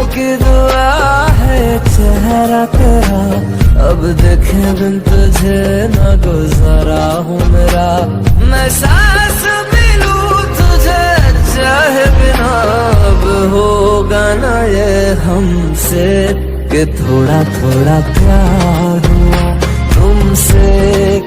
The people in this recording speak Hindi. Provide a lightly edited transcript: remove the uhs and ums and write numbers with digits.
की दुआ है चेहरा तेरा, अब देखे बिन तुझे न गुजारा हूँ मेरा। मैं सांस भी लूं तुझे चाहे बिना, अब होगा ना ये हमसे कि थोड़ा थोड़ा प्यार हुआ तुमसे।